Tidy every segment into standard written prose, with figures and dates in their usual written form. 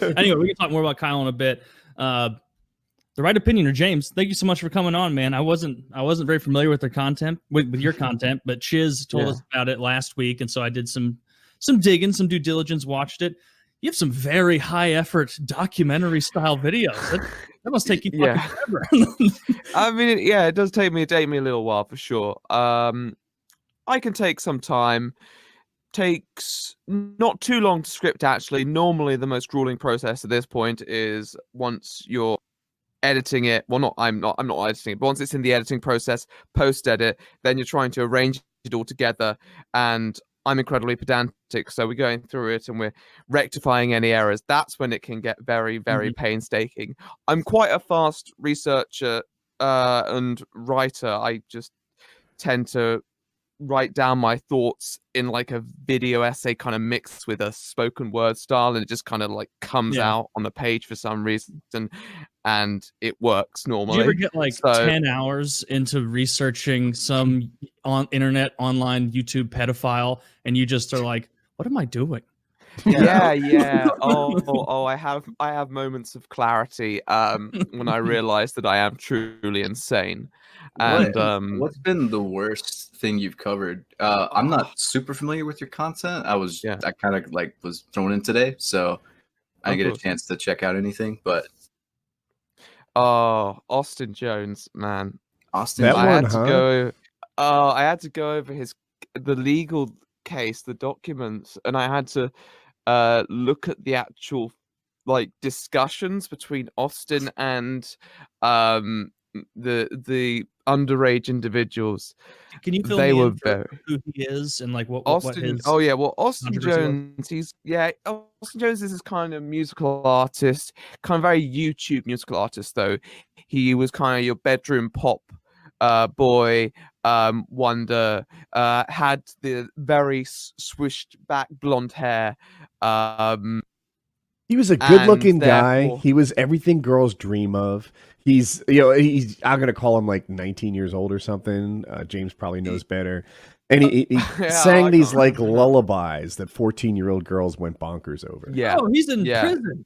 Anyway, we can talk more about Kyle in a bit. The Right Opinion, or James, thank you so much for coming on, man. I wasn't very familiar with their content, with your content, but Chiz told us about it last week, and so I did some digging, some due diligence, watched it. You have some very high effort documentary style videos. That must take you fucking forever. I mean, it does take me a little while for sure. I can take some time. Takes not too long to script, actually. Normally the most grueling process at this point is once you're editing it. Well, I'm not editing it, but once it's in the editing process, post edit, then you're trying to arrange it all together, and I'm incredibly pedantic, so we're going through it and we're rectifying any errors. That's when it can get very, very painstaking. I'm quite a fast researcher and writer. I just tend to write down my thoughts in like a video essay kind of mixed with a spoken word style, and it just kind of like comes out on the page for some reason, and it works normally. Do you ever get like 10 hours into researching some online YouTube pedophile, and you just are like, what am I doing? Yeah. Oh, I have moments of clarity when I realize that I am truly insane. And what's been the worst thing you've covered? I'm not super familiar with your content. I kind of like was thrown in today, so I didn't get a chance to check out anything. But Austin Jones, man, I had to go over the legal case, the documents, and I had to look at the actual like discussions between Austin and the underage individuals. Can you fill me in for who he is and like what his Austin Jones, Austin Jones is this kind of musical artist, kind of very YouTube musical artist though. He was kind of your bedroom pop boy wonder, had the very swished back blonde hair. He was a good-looking guy. He was everything girls dream of. He's I'm gonna call him like 19 years old or something. James probably knows better. And he sang these like lullabies that 14-year-old girls went bonkers over. Yeah. Oh, he's in prison.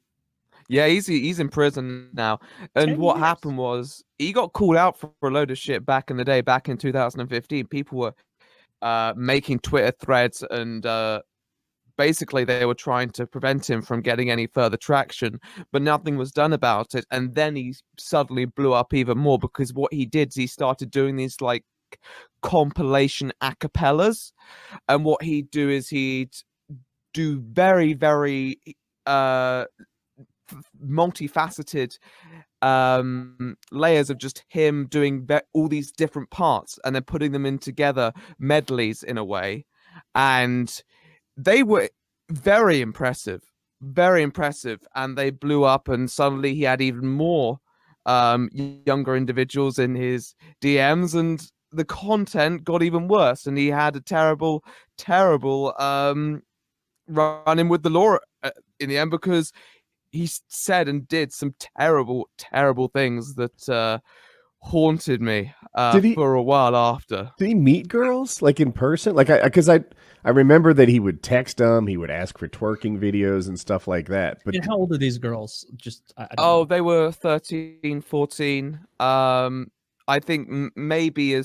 Yeah, he's in prison now. And what happened was he got called out for a load of shit back in the day, back in 2015. People were making Twitter threads, and basically they were trying to prevent him from getting any further traction, but nothing was done about it. And then he suddenly blew up even more, because what he did is he started doing these like compilation acapellas, and what he'd do is he'd do very, very multifaceted layers of just him doing all these different parts and then putting them in together, medleys in a way, and they were very impressive, and they blew up, and suddenly he had even more younger individuals in his DMs, and the content got even worse, and he had a terrible run-in with the law in the end, because he said and did some terrible things that haunted me for a while after. Did he meet girls like in person? Like, because I remember that he would text them, he would ask for twerking videos and stuff like that. But how old are these girls? Just I don't know. They were 13, 14. I think maybe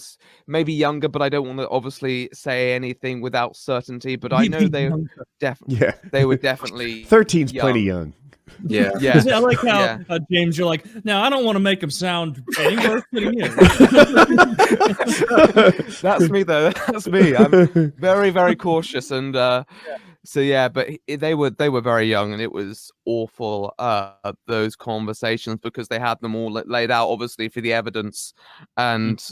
younger, but I don't want to obviously say anything without certainty. But I know they definitely they were definitely 13's plenty young. Yeah. I like how James, you're like, now I don't want to make him sound any worse than he is. That's me though. That's me. I'm very, very cautious, and but they were very young, and it was awful. Those conversations, because they had them all laid out obviously for the evidence, and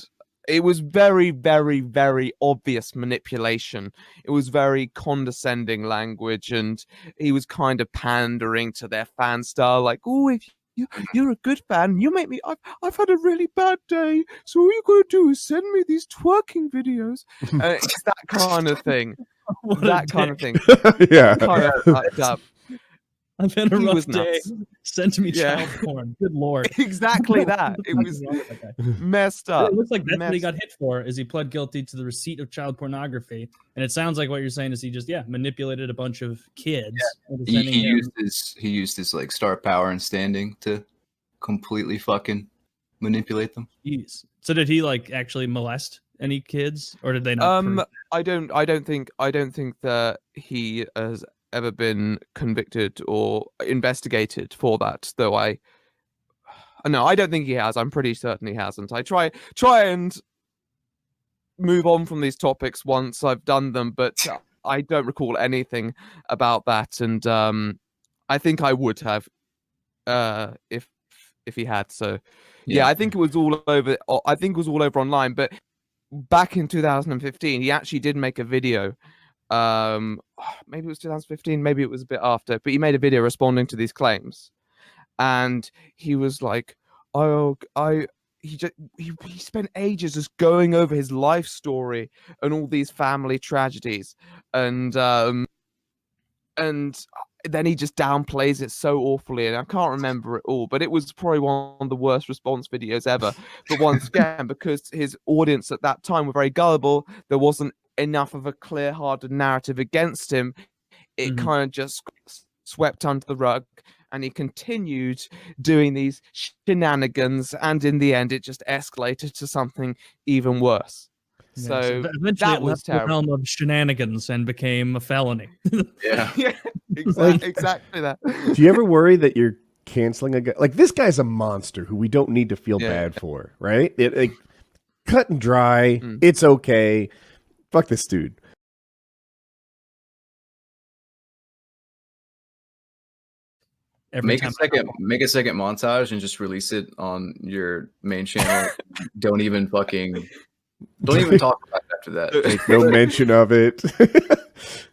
it was very, very, very obvious manipulation. It was very condescending language, and he was kind of pandering to their fan style, like, "Oh, if you're a good fan, you make me. I've had a really bad day, so all you gotta do is send me these twerking videos." It's that kind of thing. That kind of thing. Yeah. Kind of fucked up. I've had a He rough was day. nuts. Send to me Yeah. child porn. Good lord. Exactly that. It was messed up. It looks like that's what he got hit for. Is he pled guilty to the receipt of child pornography? And it sounds like what you're saying is he just manipulated a bunch of kids. Yeah. He used his like star power and standing to completely fucking manipulate them. Jeez. So did he like actually molest any kids, or did they not? I don't think that he has ever been convicted or investigated for that, though I don't think he has. I'm pretty certain he hasn't. I try and move on from these topics once I've done them, but I don't recall anything about that, and I think I would have if he had. So yeah, I think it was all over. I think it was all over online. But back in 2015, he actually did make a video. Maybe it was 2015, maybe it was a bit after, but he made a video responding to these claims, and he was like, he spent ages just going over his life story and all these family tragedies, and then he just downplays it so awfully, and I can't remember it all, but it was probably one of the worst response videos ever. But once again, because his audience at that time were very gullible, there wasn't enough of a clear-hearted narrative against him. It kind of just swept under the rug, and he continued doing these shenanigans, and in the end, it just escalated to something even worse. So eventually that it was left the terrible. realm of shenanigans and became a felony. Yeah. Exactly that. Do you ever worry that you're canceling a guy? Like, this guy's a monster who we don't need to feel bad for, right? Like, cut and dry. It's okay. Fuck this dude. Make a second montage and just release it on your main channel. Don't even talk about it after that. Make no mention of it.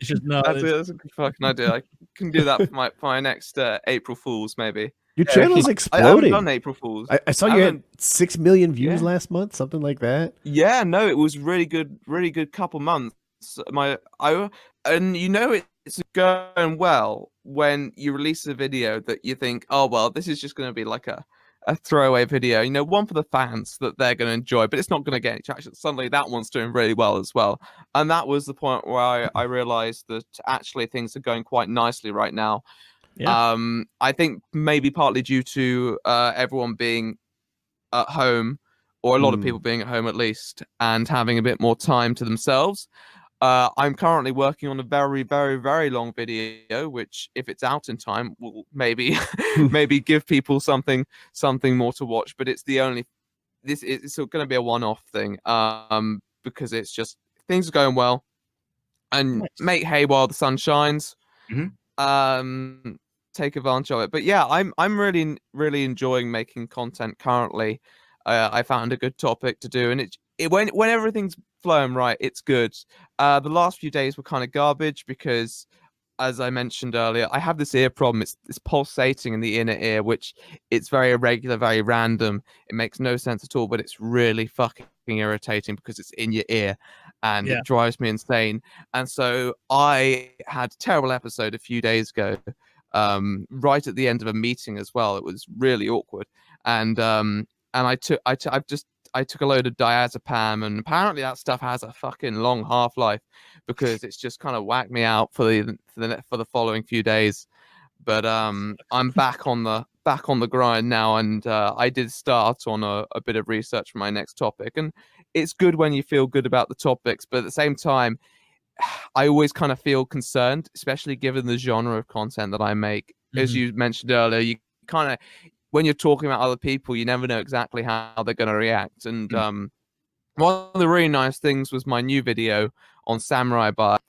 That's a good fucking idea. I can do that for my next April Fools, maybe. Your channel's exploding. I haven't done April Fools. I saw you had 6 million views last month, something like that. Yeah, no, it was really good couple months. It's going well when you release a video that you think, oh well, this is just going to be like a throwaway video, one for the fans that they're going to enjoy, but it's not going to get any traction. Suddenly that one's doing really well as well, and that was the point where I realized that actually things are going quite nicely right now. I think maybe partly due to everyone being at home, or a lot of people being at home at least, and having a bit more time to themselves. I'm currently working on a very, very, very long video, which, if it's out in time, will maybe give people something more to watch. But it's going to be a one-off thing, because it's just things are going well, and make hay while the sun shines. Take advantage of it. But yeah, I'm really, really enjoying making content currently. I found a good topic to do, and when everything's flowing right, it's good. The last few days were kind of garbage because, as I mentioned earlier, I have this ear problem. It's pulsating in the inner ear, which it's very irregular, very random. It makes no sense at all, but it's really fucking irritating because it's in your ear, and it drives me insane. And so I had a terrible episode a few days ago, right at the end of a meeting as well. It was really awkward, and I took a load of diazepam, and apparently that stuff has a fucking long half-life because it's just kind of whacked me out for the following few days. But I'm back on the grind now, and I did start on a bit of research for my next topic, and it's good when you feel good about the topics, but at the same time, I always kind of feel concerned, especially given the genre of content that I make. As you mentioned earlier, you kind of, when you're talking about other people, you never know exactly how they're going to react. And one of the really nice things was my new video on Samurai Bar,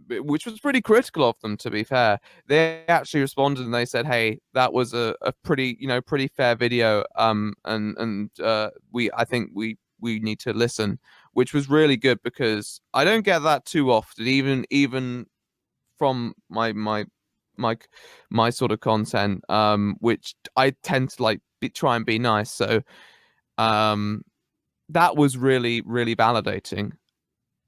which was pretty critical of them, to be fair. They actually responded and they said, hey, that was a pretty fair video. I think we need to listen, which was really good because I don't get that too often, even from my sort of content, which I tend to try and be nice. So that was really, really validating.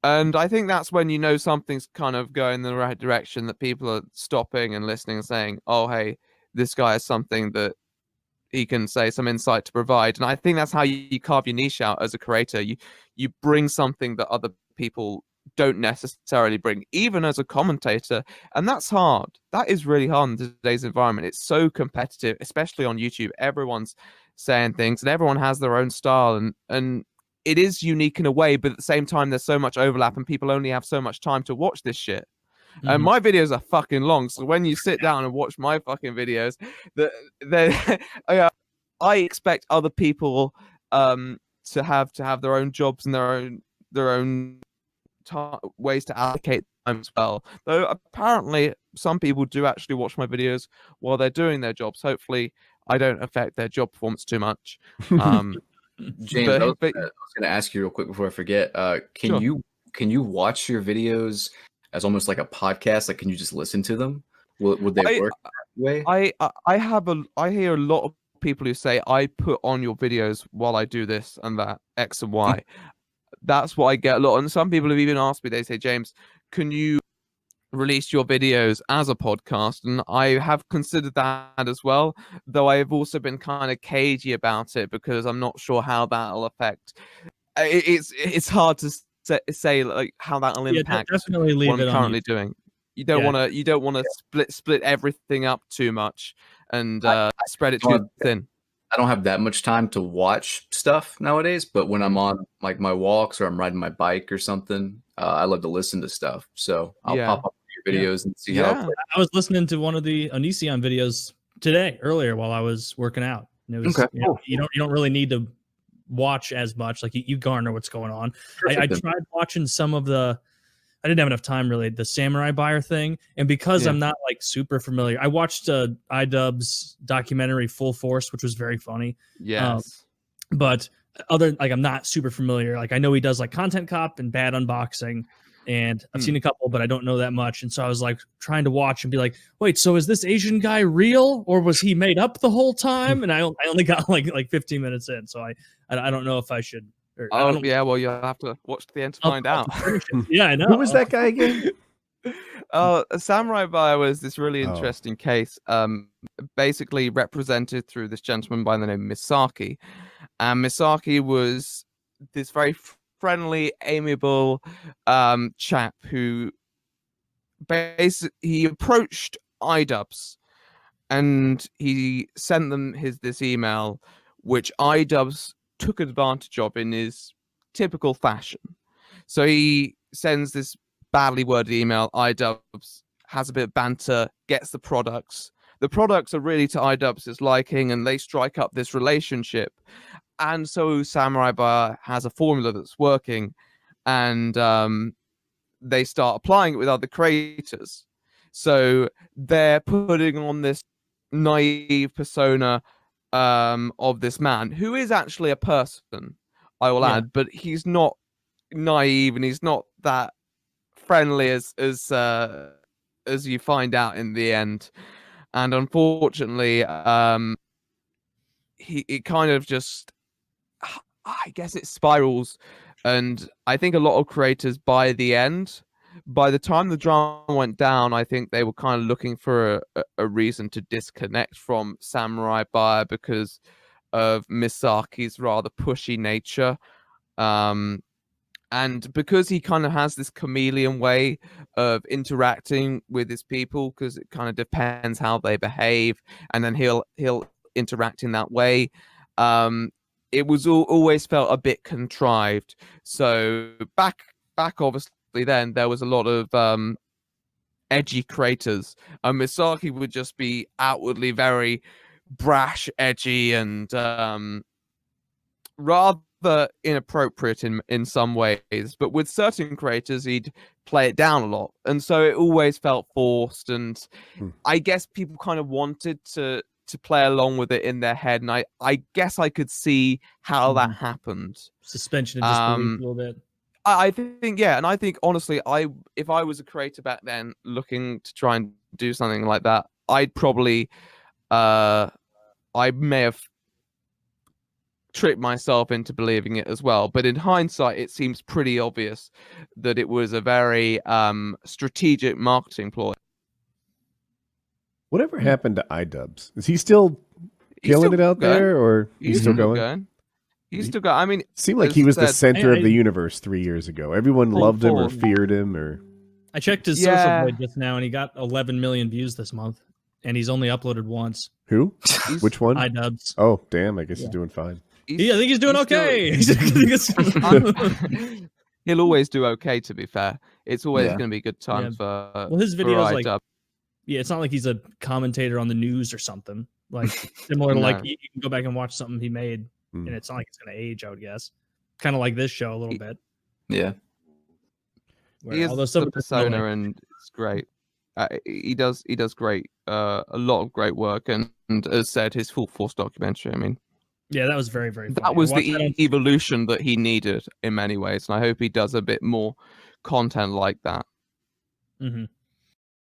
And I think that's when you know something's kind of going in the right direction, that people are stopping and listening and saying, oh, hey, this guy has something that he can say, some insight to provide. And I think that's how you carve your niche out as a creator. You bring something that other people don't necessarily bring, even as a commentator. And that's hard. That is really hard in today's environment. It's so competitive, especially on YouTube. Everyone's saying things and everyone has their own style, and it is unique in a way, but at the same time, there's so much overlap and people only have so much time to watch this shit. And my videos are fucking long, so when you sit down and watch my fucking videos, I expect other people to have their own jobs and their own ways to allocate time as well. Though apparently some people do actually watch my videos while they're doing their jobs. Hopefully, I don't affect their job performance too much. James, I was going to ask you real quick before I forget. Can you watch your videos as almost like a podcast? Like, can you just listen to them? Would they work that way? I hear a lot of people who say, I put on your videos while I do this and that, X and Y. That's what I get a lot. And some people have even asked me, they say, James, can you release your videos as a podcast? And I have considered that as well, though I have also been kind of cagey about it because I'm not sure how that'll affect. It's hard to say like how that'll impact definitely leave what I'm currently doing. You don't want to split everything up too much and spread it too thin. I don't have that much time to watch stuff nowadays, but when I'm on like my walks or I'm riding my bike or something, I love to listen to stuff. So I'll pop up your videos and see how it plays. I was listening to one of the Onision videos earlier while I was working out. And it was you don't really need to watch as much. Like you garner what's going on. I tried watching some of I didn't have enough time really, the Samurai Buyer thing. And because I'm not like super familiar, I watched iDubbbz's documentary Full Force, which was very funny. Yes. But I'm not super familiar. Like I know he does like Content Cop and Bad Unboxing, and I've seen a couple, but I don't know that much. And so I was like trying to watch and be like, wait, so is this Asian guy real or was he made up the whole time? And I only got like 15 minutes in. So I don't know if I should. Well, you'll have to watch to the end to find out. Yeah, I know. Who was that guy again? Samurai Buyer was this really interesting case, basically represented through this gentleman by the name Misaki. And Misaki was this very friendly, amiable chap who he approached iDubbbz and he sent them this email, which iDubbbz took advantage of in his typical fashion. So he sends this badly worded email. iDubbbz has a bit of banter, gets the products. The products are really to iDubbbz's liking, and they strike up this relationship. And so Samurai Buyer has a formula that's working, and they start applying it with other creators. So they're putting on this naive persona of this man who is actually a person, I will add, but he's not naive and he's not that friendly as you find out in the end. And unfortunately, it kind of just, I guess it spirals. And I think a lot of creators by the time the drama went down, I think they were kind of looking for a reason to disconnect from Samurai Buyer because of Misaki's rather pushy nature. And because he kind of has this chameleon way of interacting with his people, because it kind of depends how they behave, and then he'll interact in that way. It was always felt a bit contrived. So back obviously then there was a lot of edgy creators, and Misaki would just be outwardly very brash, edgy, and rather inappropriate in some ways. But with certain creators, he'd play it down a lot, and so it always felt forced. And I guess people kind of wanted to play along with it in their head, and I guess I could see how that happened. Suspension of disbelief a little bit. I think, and I think honestly, if I was a creator back then looking to try and do something like that, I'd probably I may have tricked myself into believing it as well. But in hindsight, it seems pretty obvious that it was a very strategic marketing ploy. Whatever happened to iDubbbz? Is he still killing it out there, or he's still going? He's still going. I mean, it seemed like he was the center of the universe 3 years ago. Everyone loved him or feared him. Or I checked his social blade just now, and he got 11 million views this month, and he's only uploaded once. Who? Which one? iDubbbz. Oh, damn! I guess he's doing fine. I think he's doing okay. He'll always do okay. To be fair, it's always going to be good times for. Well, his videos like. Yeah, it's not like he's a commentator on the news or something. Like similar to like you can go back and watch something he made, and it's not like it's gonna age, I would guess. Kind of like this show a little bit. Yeah. He is the persona, and it's great. He does great. A lot of great work, and as said, his Full Force documentary. I mean, yeah, that was very, very. That funny. Was the evolution that he needed in many ways, and I hope he does a bit more content like that. Mm-hmm.